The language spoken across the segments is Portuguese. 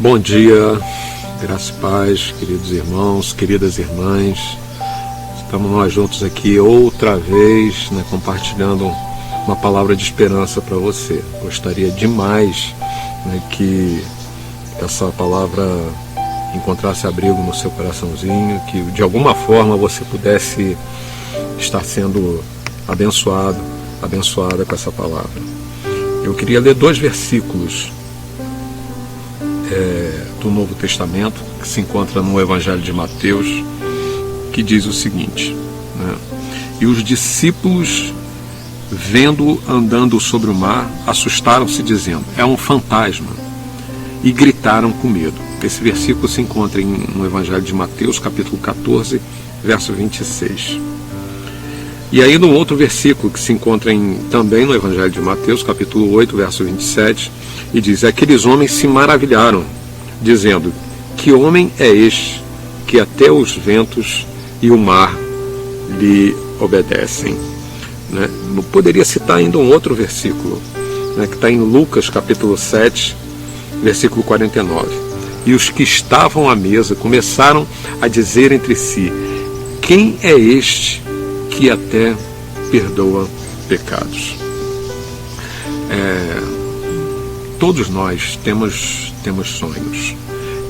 Bom dia, graça e paz, queridos irmãos, queridas irmãs. Estamos nós juntos aqui outra vez, compartilhando uma palavra de esperança para você. Gostaria demais que essa palavra encontrasse abrigo no seu coraçãozinho, que de alguma forma você pudesse estar sendo abençoada com essa palavra. Eu queria ler 2 versículos do Novo Testamento, que se encontra no Evangelho de Mateus, que diz o seguinte, E os discípulos, vendo-o andando sobre o mar, assustaram-se, dizendo, é um fantasma, e gritaram com medo. Esse versículo se encontra no Evangelho de Mateus, capítulo 14, verso 26. E aí no outro versículo que se encontra também no Evangelho de Mateus, capítulo 8, verso 27, e diz, aqueles homens se maravilharam, dizendo, que homem é este, que até os ventos e o mar lhe obedecem? Não poderia citar ainda um outro versículo, que está em Lucas, capítulo 7, versículo 49. E os que estavam à mesa começaram a dizer entre si, quem é este que até perdoa pecados? Todos nós temos sonhos.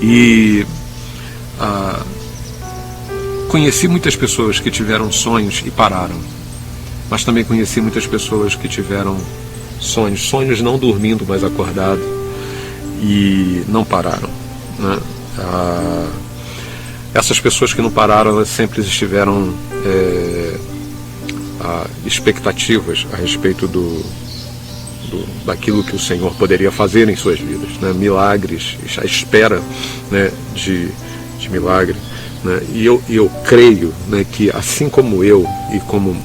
E conheci muitas pessoas que tiveram sonhos e pararam. Mas também conheci muitas pessoas que tiveram sonhos não dormindo, mas acordado, e não pararam. Essas pessoas que não pararam, elas sempre tiveram expectativas a respeito daquilo que o Senhor poderia fazer em suas vidas, milagres, a espera de milagre. E eu creio que assim como eu e como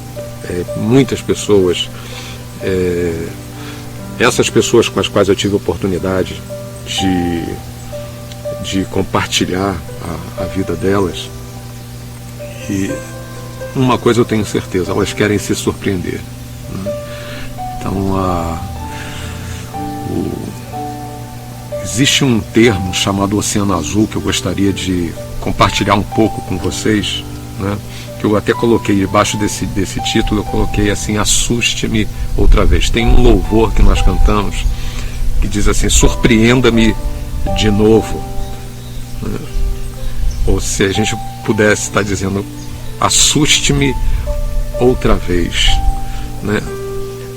muitas pessoas, essas pessoas com as quais eu tive a oportunidade de compartilhar a vida delas, e uma coisa eu tenho certeza, elas querem se surpreender. Então existe um termo chamado Oceano Azul que eu gostaria de compartilhar um pouco com vocês, que eu até coloquei debaixo desse título, eu coloquei assim, assuste-me outra vez. Tem um louvor que nós cantamos que diz assim, surpreenda-me de novo. Ou se a gente pudesse estar dizendo, assuste-me outra vez,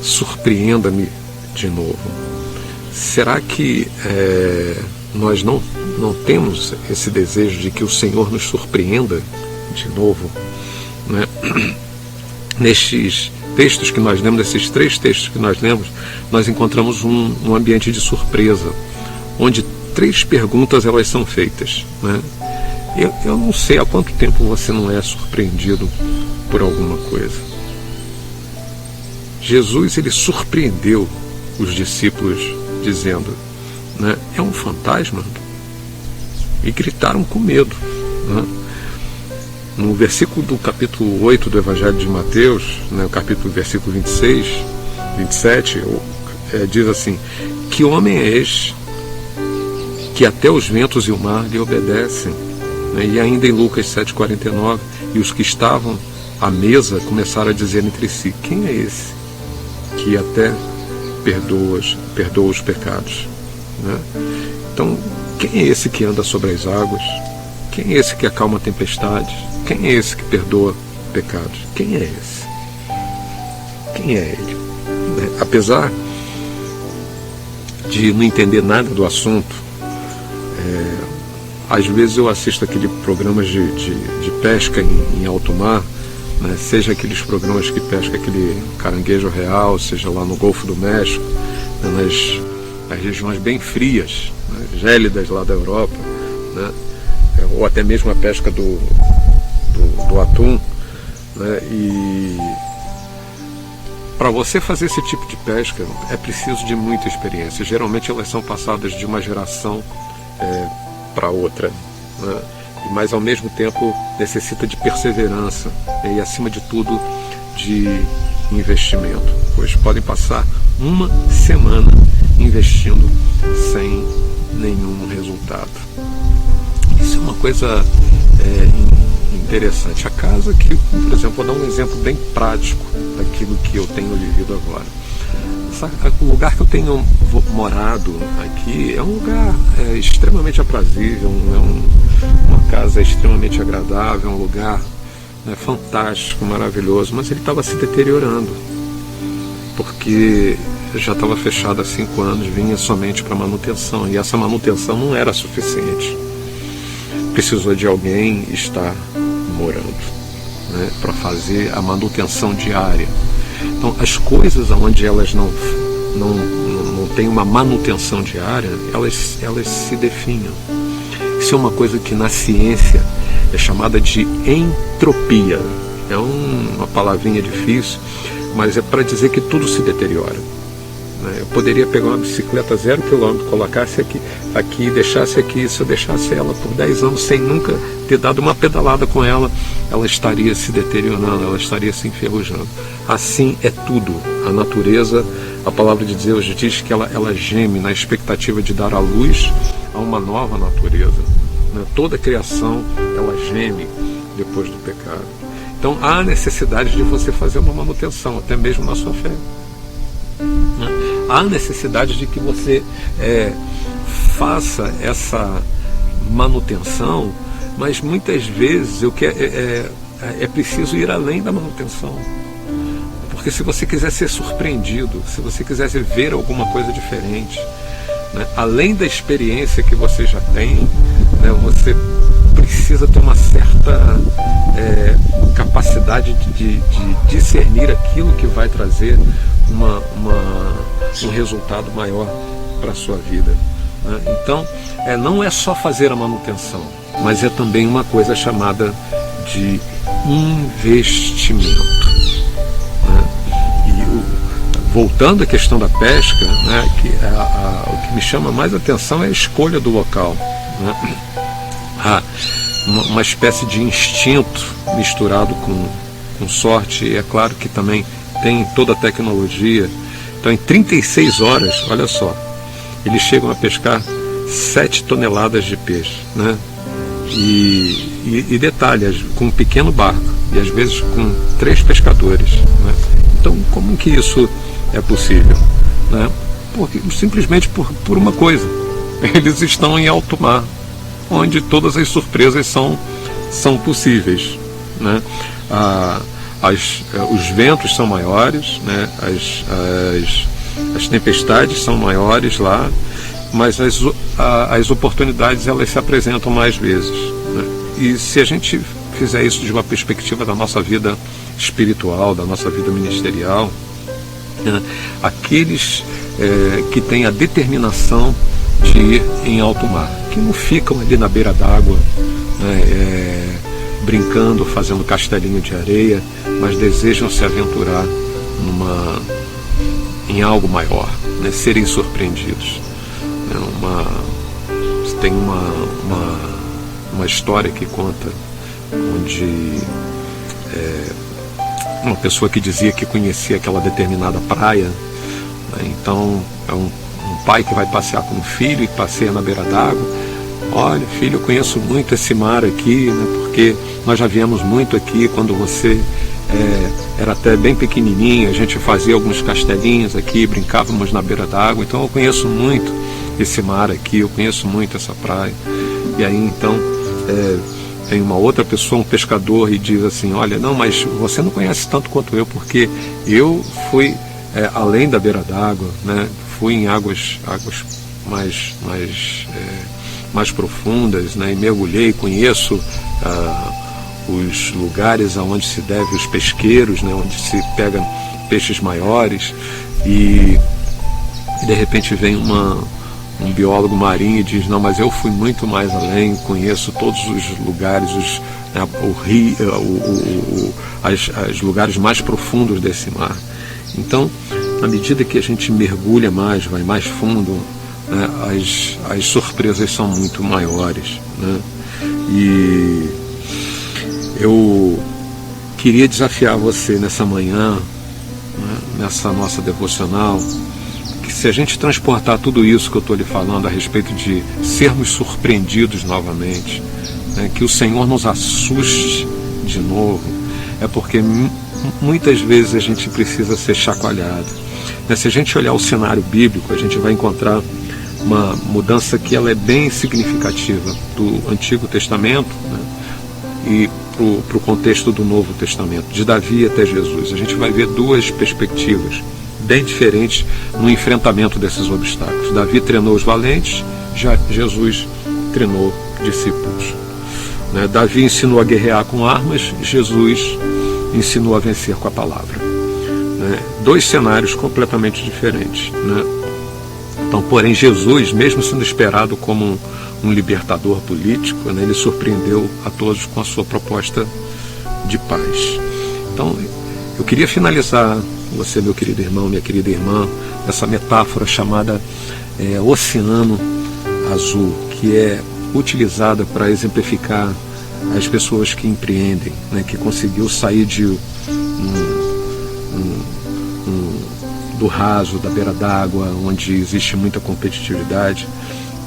surpreenda-me de novo. Será que nós não temos esse desejo de que o Senhor nos surpreenda de novo? Nestes textos que nós lemos, nesses 3 textos que nós lemos, nós encontramos um ambiente de surpresa, onde 3 perguntas elas são feitas. Eu não sei há quanto tempo você não é surpreendido por alguma coisa. Jesus, ele surpreendeu os discípulos dizendo, é um fantasma, e gritaram com medo. No versículo do capítulo 8 do Evangelho de Mateus, versículo 26, 27, diz assim, que homem é este que até os ventos e o mar lhe obedecem? E ainda em Lucas 7,49, e os que estavam à mesa começaram a dizer entre si, quem é esse que até perdoa os pecados? Então, quem é esse que anda sobre as águas? Quem é esse que acalma a tempestade? Quem é esse que perdoa pecados? Quem é esse? Quem é ele? Apesar de não entender nada do assunto, às vezes eu assisto aqueles programas de pesca em alto mar, seja aqueles programas que pesca aquele caranguejo real, seja lá no Golfo do México, nas regiões bem frias, gélidas lá da Europa, ou até mesmo a pesca do atum, e para você fazer esse tipo de pesca é preciso de muita experiência. Geralmente elas são passadas de uma geração para outra, mas ao mesmo tempo necessita de perseverança e, acima de tudo, de investimento, pois podem passar uma semana investindo sem nenhum resultado. Isso é uma coisa interessante. A casa que, por exemplo, vou dar um exemplo bem prático daquilo que eu tenho vivido agora. O lugar que eu tenho morado aqui é um lugar extremamente aprazível, uma casa extremamente agradável, um lugar fantástico, maravilhoso, mas ele estava se deteriorando, porque já estava fechado há 5 anos, vinha somente para manutenção, e essa manutenção não era suficiente. Precisou de alguém estar morando, né, para fazer a manutenção diária. Então, as coisas onde elas não têm uma manutenção diária, elas se definham. Isso é uma coisa que na ciência é chamada de entropia. É uma palavrinha difícil, mas é para dizer que tudo se deteriora. Eu poderia pegar uma bicicleta 0 km, colocasse aqui e deixasse aqui. Se eu deixasse ela por 10 anos sem nunca ter dado uma pedalada com ela, ela estaria se deteriorando, ela estaria se enferrujando. Assim é tudo. A natureza, a palavra de Deus diz que ela geme na expectativa de dar à luz a uma nova natureza. Toda a criação, ela geme depois do pecado. Então há necessidade de você fazer uma manutenção, até mesmo na sua fé. Há necessidade de que você faça essa manutenção, mas muitas vezes é preciso ir além da manutenção. Porque se você quiser ser surpreendido, se você quisesse ver alguma coisa diferente, né, além da experiência que você já tem, né, você precisa ter uma certa capacidade de discernir aquilo que vai trazer um resultado maior para a sua vida, né? Então, não é só fazer a manutenção, mas é também uma coisa chamada de investimento, né? E voltando à questão da pesca, né, o que me chama mais atenção é a escolha do local, né? Uma espécie de instinto misturado com sorte, e é claro que também tem toda a tecnologia. Então, em 36 horas, olha só, eles chegam a pescar 7 toneladas de peixe, né? E detalhe, com um pequeno barco, e às vezes com 3 pescadores, né? Então, como que isso é possível, né? Simplesmente por uma coisa: eles estão em alto mar, onde todas as surpresas são possíveis, né? Os ventos são maiores, né? As tempestades são maiores lá, mas as oportunidades elas se apresentam mais vezes, né? E se a gente fizer isso de uma perspectiva da nossa vida espiritual, da nossa vida ministerial, né? Aqueles que têm a determinação de ir em alto mar, que não ficam ali na beira d'água, né, brincando, fazendo castelinho de areia, mas desejam se aventurar em algo maior, né, serem surpreendidos. Tem uma história que conta onde uma pessoa que dizia que conhecia aquela determinada praia, né, então é um pai que vai passear com o filho e passeia na beira d'água. Olha, filho, eu conheço muito esse mar aqui, né, porque nós já viemos muito aqui quando você era até bem pequenininho, a gente fazia alguns castelinhos aqui, brincávamos na beira d'água, então eu conheço muito esse mar aqui, eu conheço muito essa praia. E aí então tem uma outra pessoa, um pescador, e diz assim: olha, não, mas você não conhece tanto quanto eu, porque eu fui além da beira d'água, né, fui em águas mais profundas, né, e mergulhei, conheço os lugares aonde se deve os pesqueiros, né, onde se pega peixes maiores, e de repente vem um biólogo marinho e diz: não, mas eu fui muito mais além, conheço todos os lugares, o rio, os lugares mais profundos desse mar. Então, à medida que a gente mergulha mais, vai mais fundo, né, as surpresas são muito maiores, né? E eu queria desafiar você nessa manhã, né, nessa nossa devocional, que Se a gente transportar tudo isso que eu estou lhe falando a respeito de sermos surpreendidos novamente, né, que o Senhor nos assuste de novo, é porque muitas vezes a gente precisa ser chacoalhado. Né? Se a gente olhar o cenário bíblico, a gente vai encontrar uma mudança que ela é bem significativa do Antigo Testamento, né, e para o contexto do Novo Testamento, de Davi até Jesus. A gente vai ver duas perspectivas bem diferentes no enfrentamento desses obstáculos. Davi treinou os valentes, já Jesus treinou discípulos. Né? Davi ensinou a guerrear com armas, Jesus ensinou a vencer com a palavra. Né? Dois cenários completamente diferentes. Né? Então, porém, Jesus, mesmo sendo esperado como um libertador político, né, ele surpreendeu a todos com a sua proposta de paz. Então, eu queria finalizar você, meu querido irmão, minha querida irmã, essa metáfora chamada oceano azul, que é utilizada para exemplificar as pessoas que empreendem, né, que conseguiu sair do raso, da beira d'água, onde existe muita competitividade,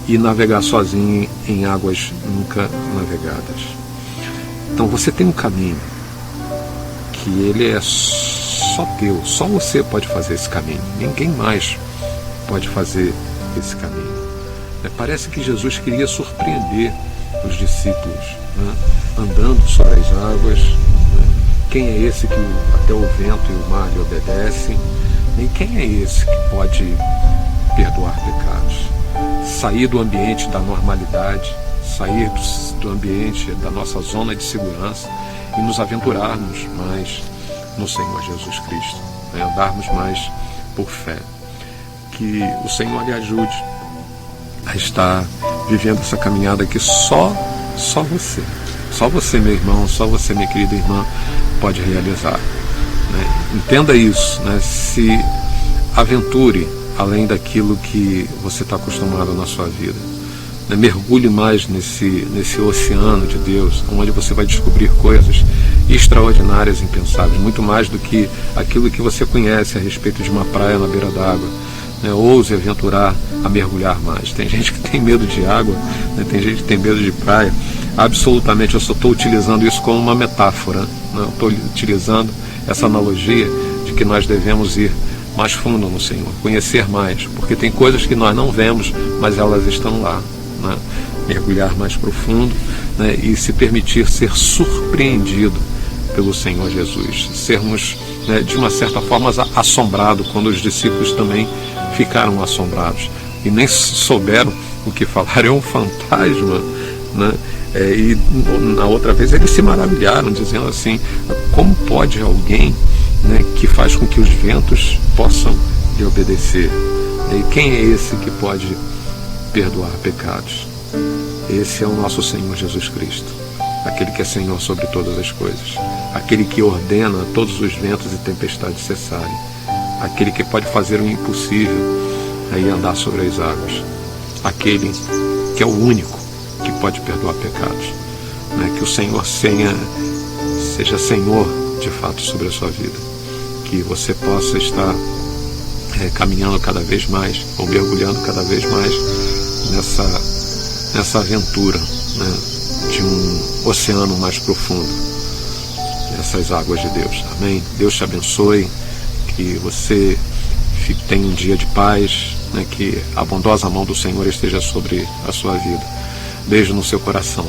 e navegar sozinho em águas nunca navegadas. Então você tem um caminho que ele é só teu, só você pode fazer esse caminho, ninguém mais pode fazer esse caminho. Parece que Jesus queria surpreender os discípulos, né, andando sobre as águas. Né? Quem é esse que até o vento e o mar lhe obedecem? E quem é esse que pode perdoar pecados? Sair do ambiente da normalidade, sair do ambiente da nossa zona de segurança e nos aventurarmos mais no Senhor Jesus Cristo, né? Andarmos mais por fé. Que o Senhor lhe ajude a estar vivendo essa caminhada que só você, meu irmão, só você, minha querida irmã, pode realizar. Né? Entenda isso, né? Se aventure além daquilo que você está acostumado na sua vida. Né? Mergulhe mais nesse oceano de Deus, onde você vai descobrir coisas extraordinárias e impensáveis, muito mais do que aquilo que você conhece a respeito de uma praia na beira d'água. Né? Ouse aventurar a mergulhar mais. Tem gente que tem medo de água, né? Tem gente que tem medo de praia. Absolutamente, eu só estou utilizando isso como uma metáfora. Né? Eu estou utilizando essa analogia de que nós devemos ir mais fundo no Senhor, conhecer mais, porque tem coisas que nós não vemos, mas elas estão lá. Né? Mergulhar mais profundo, né? E se permitir ser surpreendido pelo Senhor Jesus, sermos, né, de uma certa forma assombrados, quando os discípulos também ficaram assombrados e nem souberam o que falar, é um fantasma, né? E na outra vez eles se maravilharam, dizendo assim: como pode alguém, né, que faz com que os ventos possam lhe obedecer? E quem é esse que pode perdoar pecados? Esse é o nosso Senhor Jesus Cristo, aquele que é Senhor sobre todas as coisas, aquele que ordena todos os ventos e tempestades cessarem, aquele que pode fazer o impossível, aí andar sobre as águas, aquele que é o único que pode perdoar pecados. Né? Que o Senhor seja Senhor de fato sobre a sua vida, que você possa estar caminhando cada vez mais, ou mergulhando cada vez mais nessa aventura, né, de um oceano mais profundo, nessas águas de Deus. Amém? Deus te abençoe, que você tenha um dia de paz, né, que a bondosa mão do Senhor esteja sobre a sua vida. Beijo no seu coração.